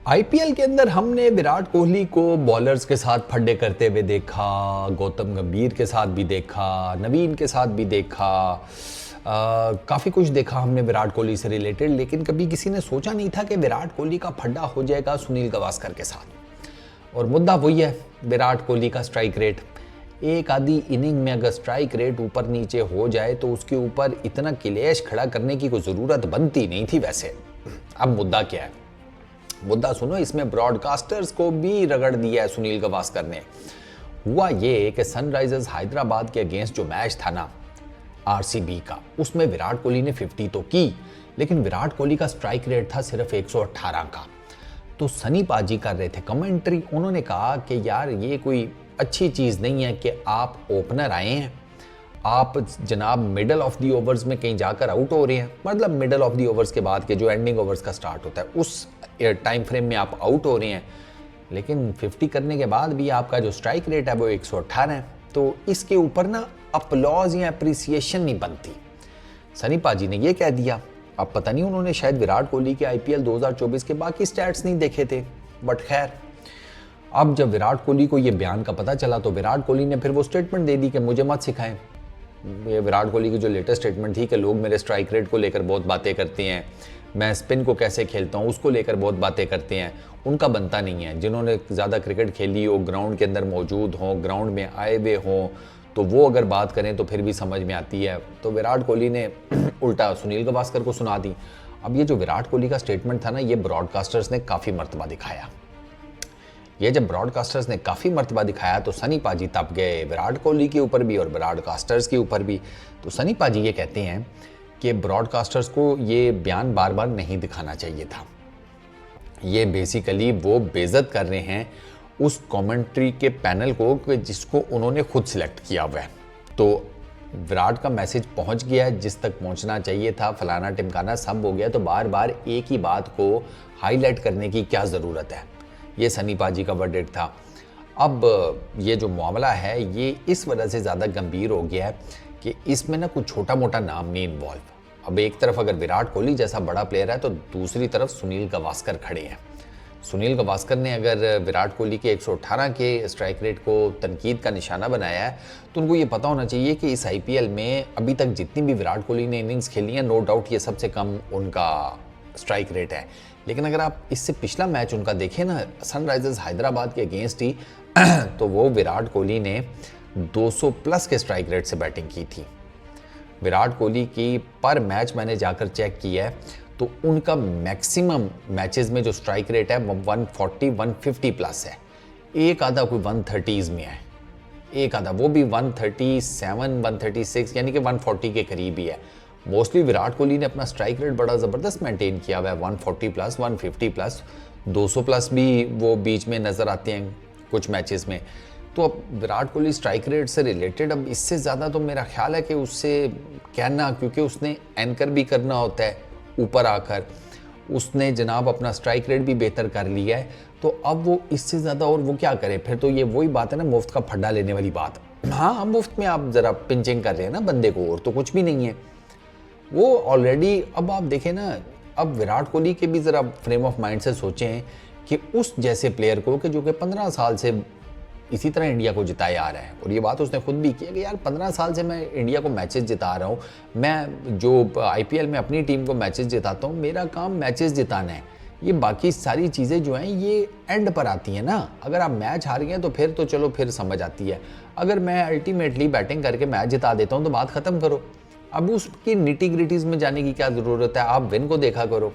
IPL के अंदर हमने विराट कोहली को बॉलर्स के साथ फड्डे करते हुए देखा, गौतम गंभीर के साथ भी देखा, नवीन के साथ भी देखा, काफ़ी कुछ देखा हमने विराट कोहली से रिलेटेड। लेकिन कभी किसी ने सोचा नहीं था कि विराट कोहली का फड्डा हो जाएगा सुनील गावस्कर के साथ। और मुद्दा वही है, विराट कोहली का स्ट्राइक रेट। एक आधी इनिंग में अगर स्ट्राइक रेट ऊपर नीचे हो जाए तो उसके ऊपर इतना क्लेश खड़ा करने की कोई ज़रूरत बनती नहीं थी। वैसे अब मुद्दा क्या है, मुद्दा सुनो। इसमें ब्रॉडकास्टर्स को भी रगड़ दिया है सुनील गावस्कर ने। हुआ ये कि सनराइजर्स हैदराबाद के अगेंस्ट जो मैच था ना आरसीबी का, उसमें विराट कोहली ने 50 तो की, लेकिन विराट कोहली का स्ट्राइक रेट था सिर्फ 118 का। तो सनी पाजी कर रहे थे कमेंट्री। उन्होंने कहा कि यार ये कोई अच्छी चीज़ नहीं है कि आप ओपनर आए हैं, आप जनाब मिडल ऑफ दी ओवर्स में कहीं जाकर आउट हो रहे हैं, मतलब मिडल ऑफ दी ओवर्स के बाद के जो एंडिंग ओवर्स का स्टार्ट होता है उस टाइम फ्रेम में आप आउट हो रहे हैं। लेकिन 50 करने के बाद भी आपका जो स्ट्राइक रेट है वो 118 है। तो इसके ऊपर ना अपलॉज या अप्रिसिएशन नहीं बनती। सनी पाजी ने ये कह दिया। अब पता नहीं, उन्होंने शायद विराट कोहली के आईपीएल 2024 के बाकी स्टैट्स नहीं देखे थे, बट खैर अब जब विराट कोहली को ये बयान का पता चला तो विराट कोहली ने फिर वो स्टेटमेंट दे दी कि मुझे मत सिखाएं। ये विराट कोहली की जो लेटेस्ट स्टेटमेंट थी कि लोग मेरे स्ट्राइक रेट को लेकर बहुत बातें करते हैं, मैं स्पिन को कैसे खेलता हूँ उसको लेकर बहुत बातें करते हैं, उनका बनता नहीं है। जिन्होंने ज़्यादा क्रिकेट खेली हो, ग्राउंड के अंदर मौजूद हों, ग्राउंड में आए हुए हों, तो वो अगर बात करें तो फिर भी समझ में आती है। तो विराट कोहली ने उल्टा सुनील गावस्कर को सुना दी। अब ये जो विराट कोहली का स्टेटमेंट था ना, ये ब्रॉडकास्टर्स ने काफ़ी मर्तबा दिखाया। ये जब ब्रॉडकास्टर्स ने काफ़ी मर्तबा दिखाया तो सनी पाजी तप गए विराट कोहली के ऊपर भी और ब्रॉडकास्टर्स के ऊपर भी। तो सनी पाजी ये कहते हैं कि ब्रॉडकास्टर्स को ये बयान बार बार नहीं दिखाना चाहिए था। ये बेसिकली वो बेइज्जत कर रहे हैं उस कमेंट्री के पैनल को जिसको उन्होंने खुद सिलेक्ट किया हुआ है। तो विराट का मैसेज पहुंच गया है जिस तक पहुंचना चाहिए था, फलाना टिमकाना सब हो गया, तो बार बार एक ही बात को हाईलाइट करने की क्या ज़रूरत है। ये सनी पाजी का वर्डिक्ट था। अब ये जो मामला है ये इस वजह से ज़्यादा गंभीर हो गया है कि इसमें ना कुछ छोटा मोटा नाम नहीं इन्वॉल्व। अब एक तरफ अगर विराट कोहली जैसा बड़ा प्लेयर है तो दूसरी तरफ सुनील गावस्कर खड़े हैं। सुनील गावस्कर ने अगर विराट कोहली के 118 के स्ट्राइक रेट को तनकीद का निशाना बनाया है तो उनको ये पता होना चाहिए कि इस आईपीएल में अभी तक जितनी भी विराट कोहली ने इनिंग्स खेली हैं, नो डाउट ये सबसे कम उनका स्ट्राइक रेट है। लेकिन अगर आप इससे पिछला मैच उनका देखें ना, सनराइजर्स हैदराबाद के अगेंस्ट ही तो वो विराट कोहली ने 200 प्लस के स्ट्राइक रेट से बैटिंग की थी। विराट कोहली की पर मैच मैंने जाकर चेक किया है तो उनका मैक्सिमम मैचेस में जो स्ट्राइक रेट है वो 140 150 प्लस है। एक आधा कोई 130s में है, एक आधा वो भी 137 136 यानी कि 140 के करीब ही है। मोस्टली विराट कोहली ने अपना स्ट्राइक रेट बड़ा ज़बरदस्त मेंटेन किया हुआ है, 140 प्लस 150 प्लस 200 प्लस भी वो बीच में नज़र आते हैं कुछ मैचेस में। तो अब विराट कोहली स्ट्राइक रेट से रिलेटेड अब इससे ज़्यादा तो मेरा ख्याल है कि उससे कहना, क्योंकि उसने एंकर भी करना होता है ऊपर आकर, उसने जनाब अपना स्ट्राइक रेट भी बेहतर कर लिया है, तो अब वो इससे ज़्यादा और वो क्या करे। फिर तो ये वही बात है ना, मुफ्त का फड्डा लेने वाली बात। हाँ, मुफ्त में आप ज़रा पिंचिंग कर रहे हैं ना बंदे को, और तो कुछ भी नहीं है वो ऑलरेडी। अब आप देखें ना, अब विराट कोहली के भी ज़रा फ्रेम ऑफ माइंड से सोचें कि उस जैसे प्लेयर को कि जो कि 15 साल से इसी तरह इंडिया को जिताया आ रहा है, और ये बात उसने खुद भी की है कि यार 15 साल से मैं इंडिया को मैचेस जिता रहा हूँ, मैं जो आईपीएल में अपनी टीम को मैचेस जिताता हूँ, मेरा काम मैचेस जिताना है। ये बाकी सारी चीज़ें जो हैं ये एंड पर आती हैं ना। अगर आप मैच हार गए तो फिर तो चलो फिर समझ आती है। अगर मैं अल्टीमेटली बैटिंग करके मैच जिता देता हूँ तो बात ख़त्म करो। अब उसकी निटी ग्रिटीज़ में जाने की क्या ज़रूरत है, आप विन को देखा करो।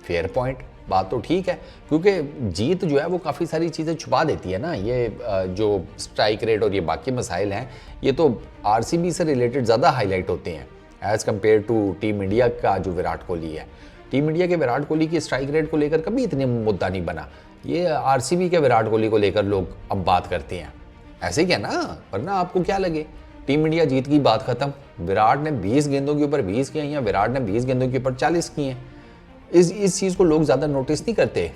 फेयर पॉइंट, बात तो ठीक है, क्योंकि जीत जो है वो काफ़ी सारी चीज़ें छुपा देती है ना। ये जो स्ट्राइक रेट और ये बाकी मसाइल हैं ये तो आरसीबी से रिलेटेड ज़्यादा हाईलाइट होते हैं as compare to team India का जो विराट कोहली है। टीम इंडिया के विराट कोहली की स्ट्राइक रेट को लेकर कभी इतनी मुद्दा नहीं बना। ये आरसीबी के विराट कोहली को लेकर लोग अब बात करते हैं, ऐसे ही क्या ना, वरना आपको क्या लगे टीम इंडिया जीत की बात ख़त्म। विराट ने 20 गेंदों के ऊपर 20 किए या विराट ने 20 गेंदों के ऊपर 40 किए हैं। इस चीज़ को लोग ज़्यादा नोटिस नहीं करते।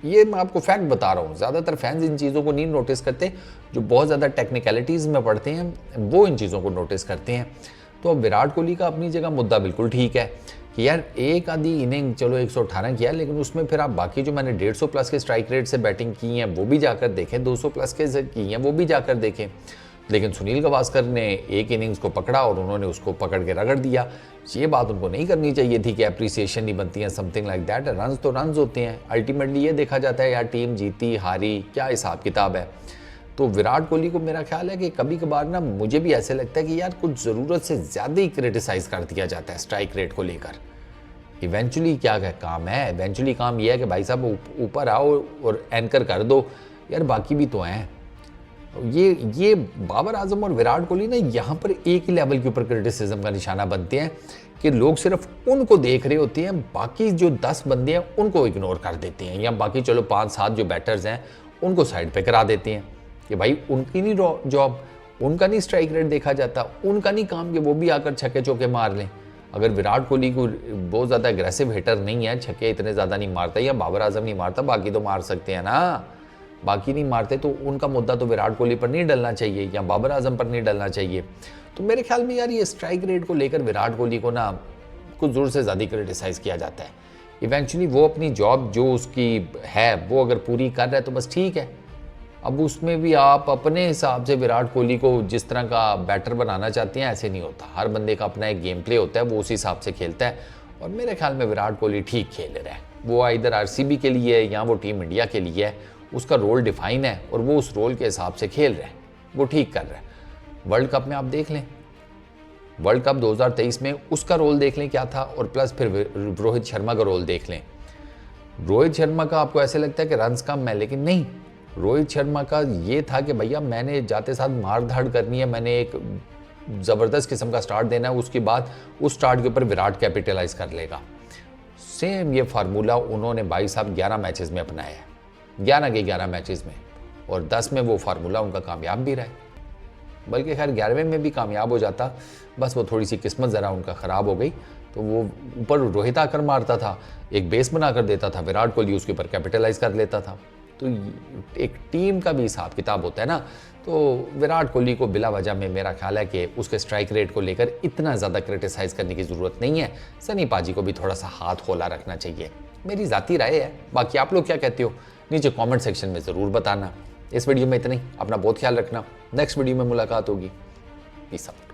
ये मैं आपको फैक्ट बता रहा हूँ, ज़्यादातर फैंस इन चीज़ों को नहीं नोटिस करते। जो बहुत ज़्यादा टेक्निकलिटीज़ में पढ़ते हैं वो इन चीज़ों को नोटिस करते हैं। तो विराट कोहली का अपनी जगह मुद्दा बिल्कुल ठीक है कि यार एक आधी इनिंग चलो 118 किया, लेकिन उसमें फिर आप बाकी जो मैंने 150 प्लस के स्ट्राइक रेट से बैटिंग की है वो भी जाकर देखें, 200 प्लस के से की हैं वो भी जाकर देखें। लेकिन सुनील गावस्कर ने एक इनिंग्स को पकड़ा और उन्होंने उसको पकड़ के रगड़ दिया। ये बात उनको नहीं करनी चाहिए थी कि अप्रिसिएशन नहीं बनती है, समथिंग लाइक दैट। रन्स तो रन्स होते हैं, अल्टीमेटली ये देखा जाता है यार टीम जीती हारी क्या हिसाब किताब है। तो विराट कोहली को मेरा ख्याल है कि कभी कभार ना मुझे भी ऐसे लगता है कि यार कुछ ज़रूरत से ज़्यादा ही क्रिटिसाइज़ कर दिया जाता है स्ट्राइक रेट को लेकर। इवेंचुअली क्या काम है, इवेंचुअली काम यह है कि भाई साहब ऊपर आओ और एंकर कर दो यार, बाकी भी तो हैं। ये बाबर आजम और विराट कोहली ना यहाँ पर एक ही लेवल के ऊपर क्रिटिसिज्म का निशाना बनते हैं कि लोग सिर्फ उनको देख रहे होते हैं, बाकी जो 10 बंदे हैं उनको इग्नोर कर देते हैं, या बाकी चलो 5-7 जो बैटर्स हैं उनको साइड पे करा देते हैं कि भाई उनकी नहीं जॉब, उनका नहीं स्ट्राइक रेट देखा जाता, उनका नहीं काम कि वो भी आकर छक्के चौके मार लें। अगर विराट कोहली को बहुत ज़्यादा एग्रेसिव हिटर नहीं है, छक्के इतने ज़्यादा नहीं मारता, या बाबर आजम नहीं मारता, बाकी तो मार सकते हैं ना, बाकी नहीं मारते, तो उनका मुद्दा तो विराट कोहली पर नहीं डलना चाहिए या बाबर आजम पर नहीं डलना चाहिए। तो मेरे ख्याल में यार ये स्ट्राइक रेट को लेकर विराट कोहली को ना कुछ ज़रूर से ज़्यादा क्रिटिसाइज़ किया जाता है। इवेंचुअली वो अपनी जॉब जो उसकी है वो अगर पूरी कर रहा है तो बस ठीक है। अब उसमें भी आप अपने हिसाब से विराट कोहली को जिस तरह का बैटर बनाना चाहते हैं ऐसे नहीं होता, हर बंदे का अपना एक गेम प्ले होता है, वो उस हिसाब से खेलता है। और मेरे ख्याल में विराट कोहली ठीक खेल रहा है, वो इधर आरसीबी के लिए है या वो टीम इंडिया के लिए है, उसका रोल डिफाइन है और वो उस रोल के हिसाब से खेल रहा है, वो ठीक कर रहा है। वर्ल्ड कप में आप देख लें, वर्ल्ड कप 2023 में उसका रोल देख लें क्या था, और प्लस फिर रोहित शर्मा का रोल देख लें। रोहित शर्मा का आपको ऐसे लगता है कि रन्स कम है, लेकिन नहीं, रोहित शर्मा का ये था कि भैया मैंने जाते साथ मार धाड़ करनी है, मैंने एक ज़बरदस्त किस्म का स्टार्ट देना है, उसके बाद उस स्टार्ट के ऊपर विराट कैपिटलाइज कर लेगा। सेम ये फार्मूला उन्होंने भाई साहब 11 मैचेस में अपनाया है, 11 के 11 मैचेस में, और 10 में वो फार्मूला उनका कामयाब भी रहा है। बल्कि खैर 11वें में भी कामयाब हो जाता, बस वो थोड़ी सी किस्मत ज़रा उनका ख़राब हो गई, तो वो ऊपर रोहित आकर मारता था, एक बेस बना कर देता था, विराट कोहली उसके ऊपर कैपिटलाइज कर लेता था। तो एक टीम का भी हिसाब किताब होता है ना। तो विराट कोहली को बिला वजह में मेरा ख्याल है कि उसके स्ट्राइक रेट को लेकर इतना ज़्यादा क्रिटिसाइज़ करने की ज़रूरत नहीं है। सनी पाजी को भी थोड़ा सा हाथ खोला रखना चाहिए, मेरी ज़ाती राय है। बाकी आप लोग क्या कहते हो नीचे कमेंट सेक्शन में ज़रूर बताना। इस वीडियो में इतना ही, अपना बहुत ख्याल रखना, नेक्स्ट वीडियो में मुलाकात होगी। Peace out.